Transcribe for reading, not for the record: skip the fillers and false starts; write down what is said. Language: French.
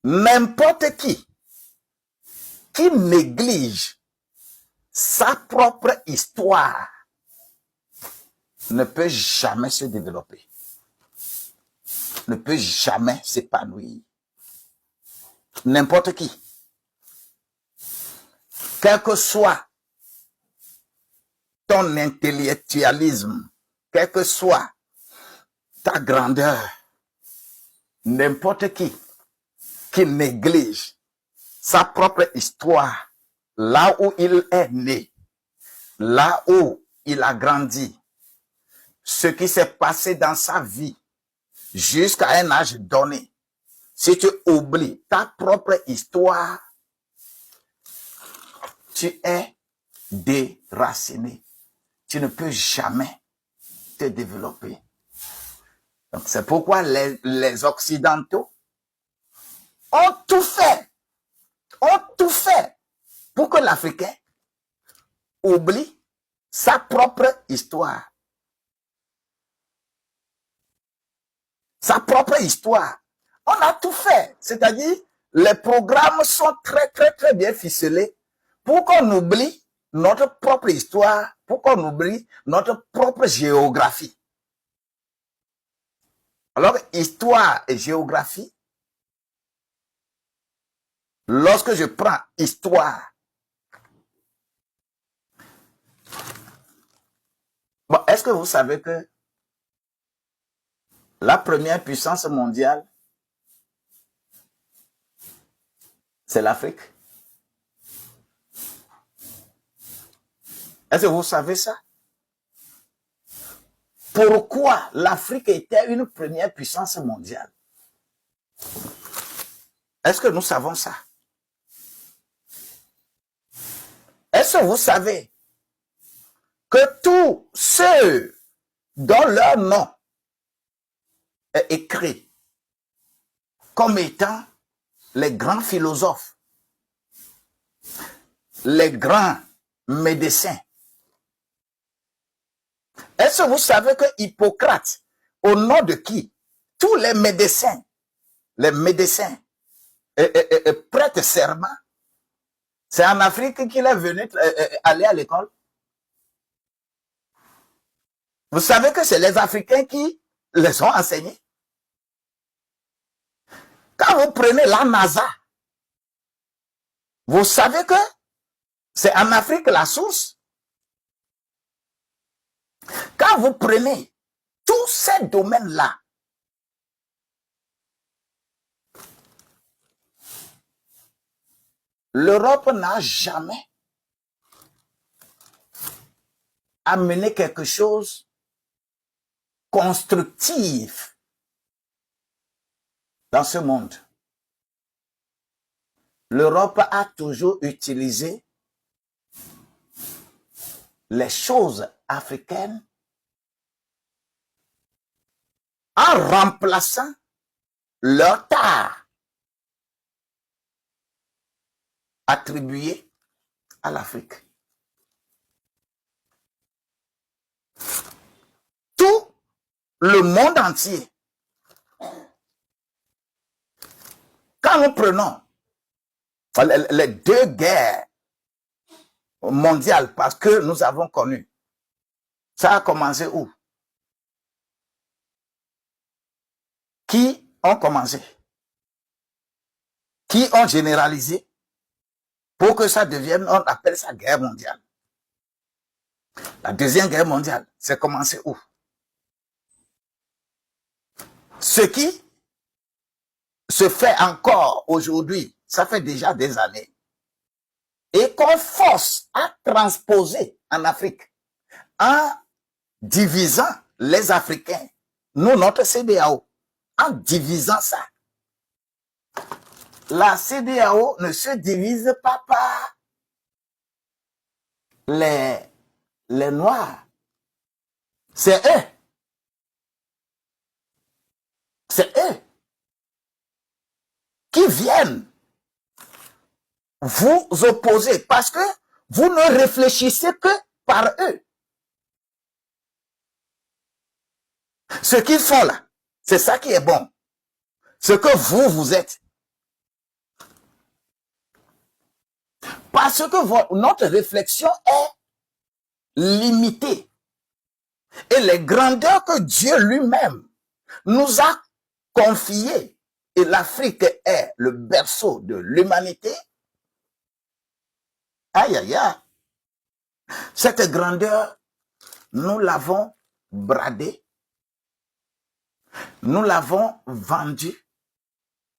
N'importe qui néglige sa propre histoire ne peut jamais se développer, ne peut jamais s'épanouir. N'importe qui. Quel que soit ton intellectualisme, quel que soit ta grandeur, n'importe qui néglige sa propre histoire, là où il est né, là où il a grandi, ce qui s'est passé dans sa vie jusqu'à un âge donné, si tu oublies ta propre histoire, tu es déraciné. Tu ne peux jamais te développer. Donc, c'est pourquoi les Occidentaux ont tout fait pour que l'Africain oublie sa propre histoire. Sa propre histoire. On a tout fait. C'est-à-dire, les programmes sont très bien ficelés pour qu'on oublie notre propre histoire, pour qu'on oublie notre propre géographie. Alors, histoire et géographie, lorsque je prends histoire, bon, est-ce que vous savez que la première puissance mondiale, c'est l'Afrique? Est-ce que vous savez ça? Pourquoi l'Afrique était une première puissance mondiale? Est-ce que nous savons ça? Est-ce que vous savez que tous ceux dont leur nom est écrit comme étant les grands philosophes, les grands médecins, est-ce que vous savez que Hippocrate, au nom de qui tous les médecins prêtent serment? C'est en Afrique qu'il est venu aller à l'école. Vous savez que c'est les Africains qui les ont enseignés. Quand vous prenez la NASA, vous savez que c'est en Afrique la source. Quand vous prenez tous ces domaines-là, l'Europe n'a jamais amené quelque chose constructif dans ce monde. L'Europe a toujours utilisé les choses africaines en remplaçant leur tard attribué à l'Afrique. Tout le monde entier, quand nous prenons les deux guerres mondiales, parce que nous avons connu, ça a commencé où? Qui ont commencé? Qui ont généralisé pour que ça devienne, on appelle ça guerre mondiale. La deuxième guerre mondiale, c'est commencé où? Ce qui se fait encore aujourd'hui, ça fait déjà des années, et qu'on force à transposer en Afrique en divisant les Africains, nous, notre CEDEAO, en divisant ça. La CEDEAO ne se divise pas par les Noirs. C'est eux. C'est eux qui viennent vous opposer parce que vous ne réfléchissez que par eux. Ce qu'ils font là, c'est ça qui est bon. Ce que vous êtes, Parce que notre réflexion est limitée. Et les grandeurs que Dieu lui-même nous a confiées, et l'Afrique est le berceau de l'humanité, aïe aïe aïe, cette grandeur, nous l'avons bradée, nous l'avons vendue,